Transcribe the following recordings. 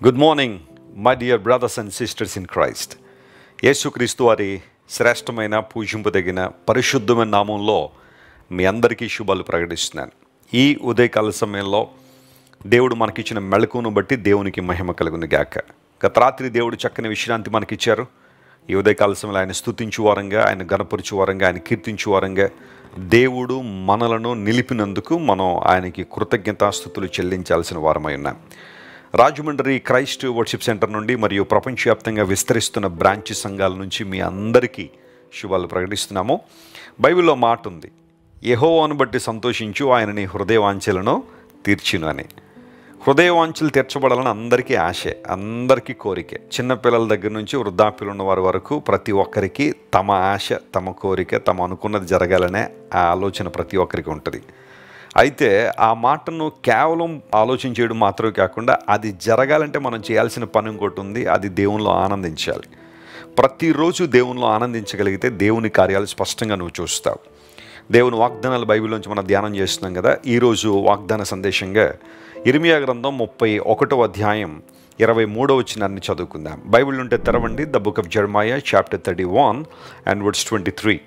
Good morning my dear brothers and sisters in Christ. యేసుక్రీస్తు వారి శ్రేష్టమైన పూజింపదగిన పరిశుద్ధమైన నామంలో మీ అందరికీ శుభాలు ప్రకటిస్తున్నాను. ఈ ఉదయకాల సమయంలో దేవుడు మనకిచ్చిన మెళకువను బట్టి దేవునికి మహిమ కలుగును గాక. గత రాత్రి దేవుడు చక్కని విశ్రాంతి మనకిచ్చారు. ఈ ఉదయకాల సమయంలో ఆయన స్తుతించు వారంగా, ఆయన గణపరచు వారంగా, ఆయన కీర్తించు వారంగా దేవుడు మనలను నిలిపినందుకు మనం ఆయనకి కృతజ్ఞతాస్తుతులు చెల్లించాల్సిన వారమై ఉన్నాం. రాజమండ్రి క్రైస్ట్ వర్షిప్ సెంటర్ నుండి మరియు ప్రపంచవ్యాప్తంగా విస్తరిస్తున్న బ్రాంచ్ సంఘాల నుంచి మీ అందరికీ శుభాలు ప్రకటిస్తున్నాము. బైబిల్లో మాట ఉంది, యెహోవాను బట్టి సంతోషించు, ఆయన నీ హృదయవాంఛలను తీర్చును అని. హృదయవాంఛలు తీర్చబడాలని అందరికీ ఆశే, అందరికీ కోరికే. చిన్నపిల్లల దగ్గర నుంచి వృద్ధాప్యులు ఉన్న వారి వరకు ప్రతి ఒక్కరికి తమ ఆశ, తమ కోరిక, తమ అనుకున్నది జరగాలనే ఆ ఆలోచన ప్రతి ఒక్కరికి ఉంటుంది. అయితే ఆ మాటను కేవలం ఆలోచించేయడం మాత్రమే కాకుండా అది జరగాలంటే మనం చేయాల్సిన పని ఇంకోటి ఉంది, అది దేవునిలో ఆనందించాలి. ప్రతిరోజు దేవునిలో ఆనందించగలిగితే దేవుని కార్యాలు స్పష్టంగా నువ్వు చూస్తావు. దేవుని వాగ్దానాలు బైబిల్లోంచి మనం ధ్యానం చేస్తున్నాం కదా. ఈరోజు వాగ్దాన సందేశంగా ఇర్మియా గ్రంథం 31వ అధ్యాయం 23వ వచనాన్ని చదువుకుందాం. బైబిల్ ఉంటే తెరవండి. The book of Jeremiah chapter 31 and verse 23.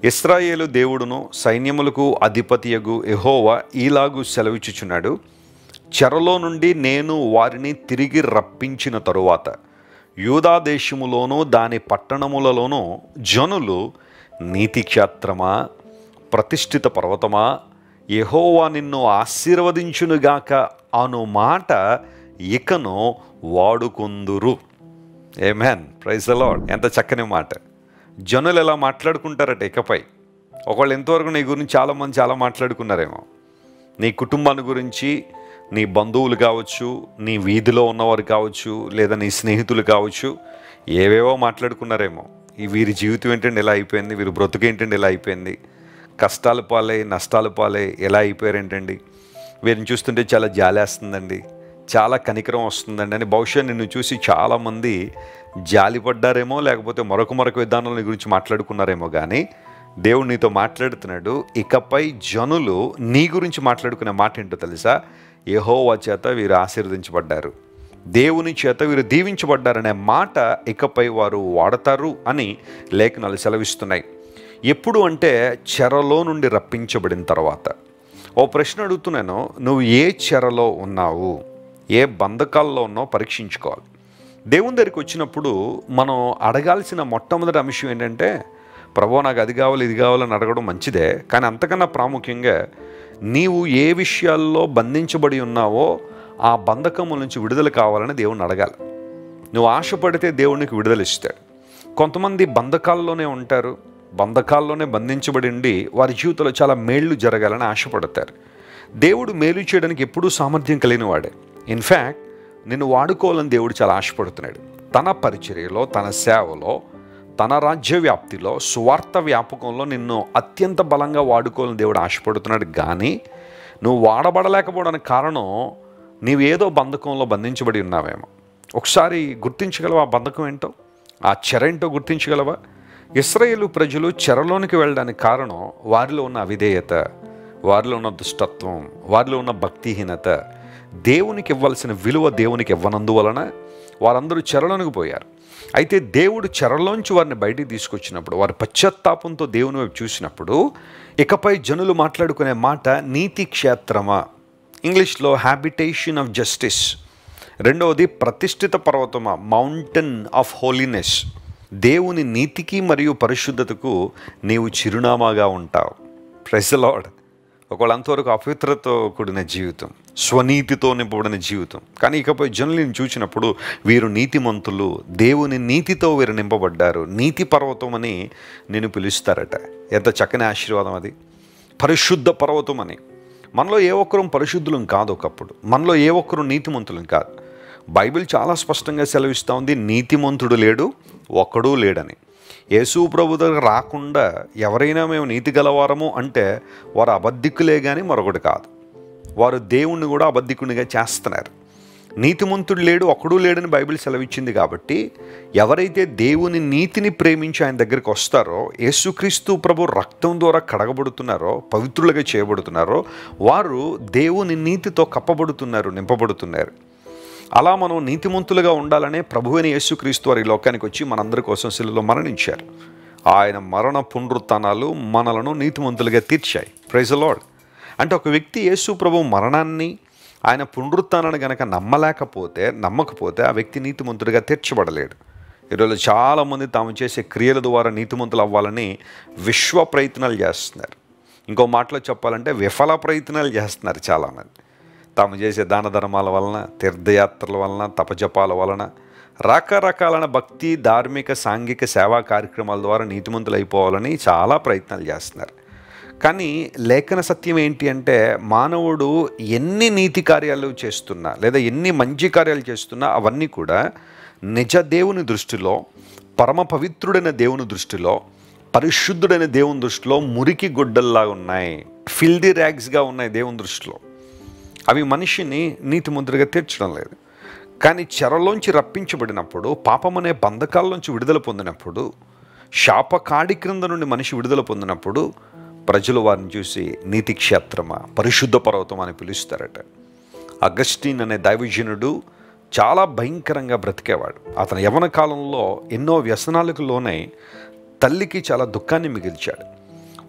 ఇశ్రాయేలు దేవుడును సైన్యములకు అధిపతియగు యెహోవా ఈలాగు సెలవిచ్చుచున్నాడు, చెరలో నుండి నేను వారిని తిరిగి రప్పించిన తరువాత యూదా దేశములోనూ దాని పట్టణములలోనూ జనులు నీతిక్షేత్రమా, ప్రతిష్ఠిత పర్వతమా, యెహోవా నిన్ను ఆశీర్వదించునుగాక అను మాట ఇకను వాడుకొందురు. ఆమేన్, ప్రైజ్ ద లార్డ్. ఎంత చక్కని మాట. జనులు ఎలా మాట్లాడుకుంటారట ఇకపై. ఒకళ్ళు ఎంతవరకు నీ గురించి చాలామంది చాలా మాట్లాడుకున్నారేమో. నీ కుటుంబాన్ని గురించి, నీ బంధువులు కావచ్చు, నీ వీధిలో ఉన్నవారు కావచ్చు, లేదా నీ స్నేహితులు కావచ్చు, ఏవేవో మాట్లాడుకున్నారేమో. వీరి జీవితం ఏంటండి ఎలా అయిపోయింది, వీరి బ్రతుకు ఏంటండి ఎలా అయిపోయింది, కష్టాలు పాలై నష్టాలు పాలై ఎలా అయిపోయారేంటండి, వీరిని చూస్తుంటే చాలా జాలేస్తుందండి, చాలా కనికరం వస్తుందండి అని బహుశా నిన్ను చూసి చాలామంది జాలిపడ్డారేమో, లేకపోతే మరొక విధానాల గురించి మాట్లాడుకున్నారేమో. కానీ దేవుడు నీతో మాట్లాడుతున్నాడు, ఇకపై జనులు నీ గురించి మాట్లాడుకునే మాట ఏంటో తెలుసా? యెహోవా చేత వీరు ఆశీర్వదించబడ్డారు, దేవుని చేత వీరు దీవించబడ్డారనే మాట ఇకపై వారు వాడతారు అని లేఖనాలు సెలవిస్తున్నాయి. ఎప్పుడు అంటే చెరలో నుండి రప్పించబడిన తర్వాత. ఓ ప్రశ్న అడుగుతున్నాను, నువ్వు ఏ చెరలో ఉన్నావు, ఏ బంధకాల్లో ఉన్నావు పరీక్షించుకోవాలి. దేవుని దగ్గరికి వచ్చినప్పుడు మనం అడగాల్సిన మొట్టమొదటి అంశం ఏంటంటే, ప్రభువా నాకు అది కావాలి ఇది కావాలని అడగడం మంచిదే, కానీ అంతకన్నా ప్రాముఖ్యంగా నీవు ఏ విషయాల్లో బంధించబడి ఉన్నావో ఆ బంధకముల నుంచి విడుదల కావాలని దేవుణ్ణి అడగాలి. నువ్వు ఆశపడితే దేవునికి విడుదల ఇస్తాడు. కొంతమంది బంధకాల్లోనే ఉంటారు, బంధకాల్లోనే బంధించబడి ఉండి వారి జీవితంలో చాలా మేళ్ళు జరగాలని ఆశపడతారు. దేవుడు మేలు చేయడానికి ఎప్పుడూ సామర్థ్యం కలిగిన వాడే. ఇన్ఫ్యాక్ట్ నిన్ను వాడుకోవాలని దేవుడు చాలా ఆశపడుతున్నాడు. తన పరిచర్యలో, తన సేవలో, తన రాజ్య వ్యాప్తిలో, స్వార్థ వ్యాపకంలో నిన్ను అత్యంత బలంగా వాడుకోవాలని దేవుడు ఆశపడుతున్నాడు. కానీ నువ్వు వాడబడలేకపోవడానికి కారణం నీవేదో బంధకంలో బంధించబడి ఉన్నావేమో. ఒకసారి గుర్తించగలవా ఆ బంధకం ఏంటో, ఆ చెర ఏంటో గుర్తించగలవా? ఇశ్రాయేలు ప్రజలు చెరలోనికి వెళ్ళడానికి కారణం వారిలో ఉన్న అవిధేయత, వారిలో ఉన్న దుష్టత్వం, వారిలో ఉన్న భక్తిహీనత, దేవునికి ఇవ్వాల్సిన విలువ దేవునికి ఇవ్వనందువలన వారందరూ చెరలోనికి పోయారు. అయితే దేవుడు చెరలోంచి వారిని బయటికి తీసుకొచ్చినప్పుడు, వారి పశ్చాత్తాపంతో దేవుని వైపు చూసినప్పుడు, ఇకపై జనులు మాట్లాడుకునే మాట నీతి క్షేత్రమా, ఇంగ్లీష్లో హ్యాబిటేషన్ ఆఫ్ జస్టిస్, రెండవది ప్రతిష్ఠిత పర్వతమా, మౌంటైన్ ఆఫ్ హోలీనెస్. దేవుని నీతికి మరియు పరిశుద్ధతకు నీవు చిరునామాగా ఉంటావు. Praise the Lord. ఒకవేళ అంతవరకు అపవిత్రతో కూడిన జీవితం, స్వనీతితో నింపబడిన జీవితం. కానీ ఇకపై జనులను చూసినప్పుడు వీరు నీతిమంతులు, దేవుని నీతితో వీరు నింపబడ్డారు, నీతి పర్వతం అని నేను పిలుస్తారట. ఎంత చక్కని ఆశీర్వాదం అది. పరిశుద్ధ పర్వతం అని. మనలో ఏ ఒక్కరూ పరిశుద్ధులం కాదు, ఒకప్పుడు మనలో ఏ ఒక్కరూ నీతిమంతులం కాదు. బైబిల్ చాలా స్పష్టంగా సెలవిస్తూ ఉంది, నీతిమంతుడు లేడు, ఒక్కడూ లేడని. యేసు ప్రభు దగ్గర రాకుండా ఎవరైనా మేము నీతి గలవారము అంటే వారు అబద్ధికులే కానీ మరొకటి కాదు. వారు దేవుణ్ణి కూడా అబద్ధికునిగా చేస్తున్నారు. నీతిమంతుడు లేడు, ఒక్కడూ లేడని బైబిల్ సెలవిచ్చింది. కాబట్టి ఎవరైతే దేవుని నీతిని ప్రేమించి ఆయన దగ్గరికి వస్తారో, యేసుక్రీస్తు ప్రభు రక్తం ద్వారా కడగబడుతున్నారో, పవిత్రులుగా చేయబడుతున్నారో, వారు దేవుని నీతితో కప్పబడుతున్నారు, నింపబడుతున్నారు. అలా మనం నీతిమంతులుగా ఉండాలనే ప్రభువైన యేసుక్రీస్తు వారి లోకానికి వచ్చి మనందరి కోసం శిలువలో మరణించారు. ఆయన మరణ పునరుత్థానాలు మనలను నీతిమంతులుగా తీర్చాయి. Praise the lord. అంటే ఒక వ్యక్తి యేసు ప్రభు మరణాన్ని, ఆయన పునరుత్థానాన్ని గనక నమ్మకపోతే ఆ వ్యక్తి నీతిమంతుడిగా తీర్చబడలేడు. ఈరోజు చాలామంది తాము చేసే క్రియల ద్వారా నీతిమంతులు అవ్వాలని విశ్వ ప్రయత్నాలు చేస్తున్నారు. ఇంకో మాటలో చెప్పాలంటే విఫల ప్రయత్నాలు చేస్తున్నారు చాలామంది. తాము చేసే దాన ధర్మాల వలన, తీర్థయాత్రల వలన, తపజపాల వలన, రకరకాలైన భక్తి, ధార్మిక, సాంఘిక సేవా కార్యక్రమాల ద్వారా నీతిమంతులు అయిపోవాలని చాలా ప్రయత్నాలు చేస్తున్నారు. కానీ లేఖన సత్యం ఏంటి అంటే, మానవుడు ఎన్ని నీతి కార్యాలు చేస్తున్నా లేదా ఎన్ని మంచి కార్యాలు చేస్తున్నా అవన్నీ కూడా నిజ దేవుని దృష్టిలో, పరమ పవిత్రుడైన దేవుని దృష్టిలో, పరిశుద్ధుడైన దేవుని దృష్టిలో మురికి గుడ్డల్లా ఉన్నాయి, ఫిల్దీ ర్యాగ్స్గా ఉన్నాయి దేవుని దృష్టిలో. అవి మనిషిని నీతిమంతుడిగా తీర్చడం లేదు. కానీ చెరలోంచి రప్పించబడినప్పుడు, పాపమనే బంధకాల్లోంచి విడుదల పొందినప్పుడు, శాపకాడి క్రింద నుండి మనిషి విడుదల పొందినప్పుడు ప్రజలు వారిని చూసి నీతి క్షేత్రమా, పరిశుద్ధ పర్వతం అని పిలుస్తారట. అగస్టిన్ అనే దైవజనుడు చాలా భయంకరంగా బ్రతికేవాడు. అతను యవ్వన కాలంలో ఎన్నో వ్యసనాలకు లోనై తల్లికి చాలా దుఃఖాన్ని మిగిల్చాడు.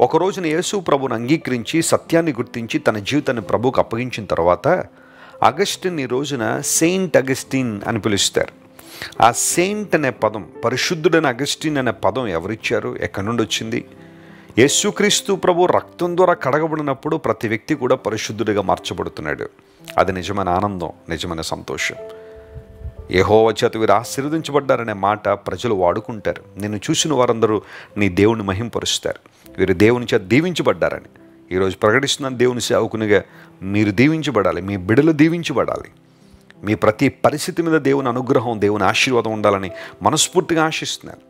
ఒక రోజున యేసు ప్రభుని అంగీకరించి సత్యాన్ని గుర్తించి తన జీవితాన్ని ప్రభువుకు అప్పగించిన తర్వాత అగస్టిన్ ఈ రోజున సెయింట్ అగస్టిన్ అని పిలుస్తారు. ఆ సెయింట్ అనే పదం, పరిశుద్ధుడైన అగస్టిన్ అనే పదం ఎవరిచ్చారు, ఎక్కడి నుండి వచ్చింది? యేసుక్రీస్తు ప్రభు రక్తం ద్వారా కడగబడినప్పుడు ప్రతి వ్యక్తి కూడా పరిశుద్ధుడిగా మార్చబడుతున్నాడు. అది నిజమైన ఆనందం, నిజమైన సంతోషం. యెహోవా చేత వీరు ఆశీర్వదించబడ్డారనే మాట ప్రజలు వాడుకుంటారు. నిన్ను చూసిన వారందరూ నీ దేవుని మహింపరుస్తారు. వీరు దేవుని చేత దీవించబడ్డారని ఈరోజు ప్రకటిస్తున్నాను. దేవుని సేవకునిగా మీరు దీవించబడాలి, మీ బిడ్డలు దీవించబడాలి. మీ ప్రతి పరిస్థితి మీద దేవుని అనుగ్రహం, దేవుని ఆశీర్వాదం ఉండాలని మనస్ఫూర్తిగా ఆశిస్తున్నాను.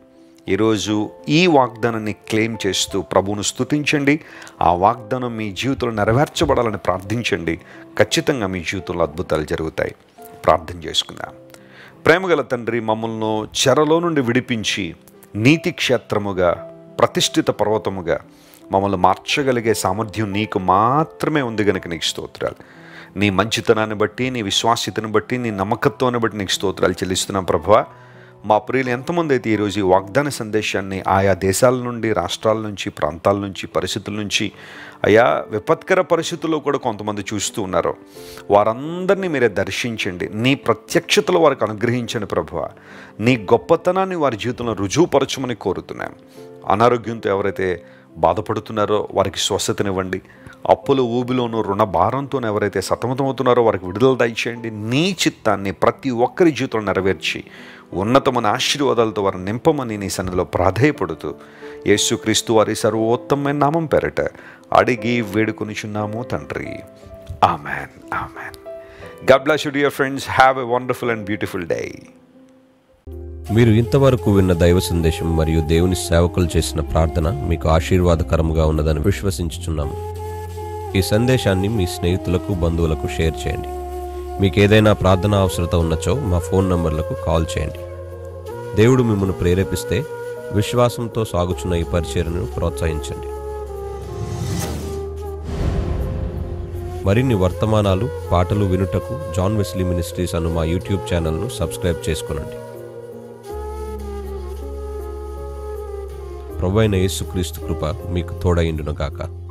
ఈరోజు ఈ వాగ్దానాన్ని క్లెయిమ్ చేస్తూ ప్రభువును స్తుతించండి. ఆ వాగ్దానం మీ జీవితంలో నెరవేర్చబడాలని ప్రార్థించండి. ఖచ్చితంగా మీ జీవితంలో అద్భుతాలు జరుగుతాయి. ప్రార్థన చేసుకుందాం. ప్రేమగల తండ్రి, మమ్మల్ని చెరలో నుండి విడిపించి నీతి క్షేత్రముగా, ప్రతిష్ఠిత పర్వతముగా మమ్మల్ని మార్చగలిగే సామర్థ్యం నీకు మాత్రమే ఉంది కనుక నీకు స్తోత్రాలు. నీ మంచితనాన్ని బట్టి, నీ విశ్వాస్యతను బట్టి, నీ నమ్మకత్వాన్ని బట్టి నీకు స్తోత్రాలు చెల్లిస్తున్నాం ప్రభువా. మా ప్రియులు ఎంతమంది అయితే ఈరోజు ఈ వాగ్దాన సందేశాన్ని ఆయా దేశాల నుండి, రాష్ట్రాల నుంచి, ప్రాంతాల నుంచి, పరిస్థితుల నుంచి, అయా విపత్కర పరిస్థితుల్లో కూడా కొంతమంది చూస్తూ ఉన్నారో వారందరినీ మీరే దర్శించండి. నీ ప్రత్యక్షతలు వారికి అనుగ్రహించండి ప్రభువా. నీ గొప్పతనాన్ని వారి జీవితంలో రుజువుపరచమని కోరుతున్నాం. అనారోగ్యంతో ఎవరైతే బాధపడుతున్నారో వారికి స్వస్థతనివ్వండి. అప్పుల ఊబిలోనూ రుణ భారంతో ఎవరైతే సతమతమవుతున్నారో వారికి విడుదల దయచేయండి. నీ చిత్తాన్ని ప్రతి ఒక్కరి జీవితంలో నెరవేర్చి ఉన్నతమైన ఆశీర్వాదాలతో వారిని నింపమని నీ సన్నిధిలో ప్రాధేయపడుతూ యేసుక్రీస్తు వారి సర్వోత్తమైన నామం పేరట అడిగి వేడుకొనిచున్నాము తండ్రి. Amen, amen. God bless you dear friends. Have a wonderful and beautiful day. మీరు ఇంతవరకు విన్న దైవ సందేశం మరియు దేవుని సేవకులు చేసిన ప్రార్థన మీకు ఆశీర్వాదకరముగా ఉన్నదని విశ్వసించుచున్నాము. ఈ సందేశాన్ని మీ స్నేహితులకు, బంధువులకు షేర్ చేయండి. మీకు ఏదైనా ప్రార్థన అవసరత ఉన్నచో మా ఫోన్ నంబర్లకు కాల్ చేయండి. దేవుడు మిమ్మల్ని ప్రేరేపిస్తే విశ్వాసంతో సాగుచున్న ఈ పరిచర్యను ప్రోత్సహించండి. మరిన్ని వర్తమానాలు, పాటలు వినుటకు జాన్ వెస్లీ మినిస్ట్రీస్ అను మా యూట్యూబ్ ఛానల్ను సబ్స్క్రైబ్ చేసుకొనండి. ప్రభువైన యేసుక్రీస్తు కృప మీకు తోడైండును గాక.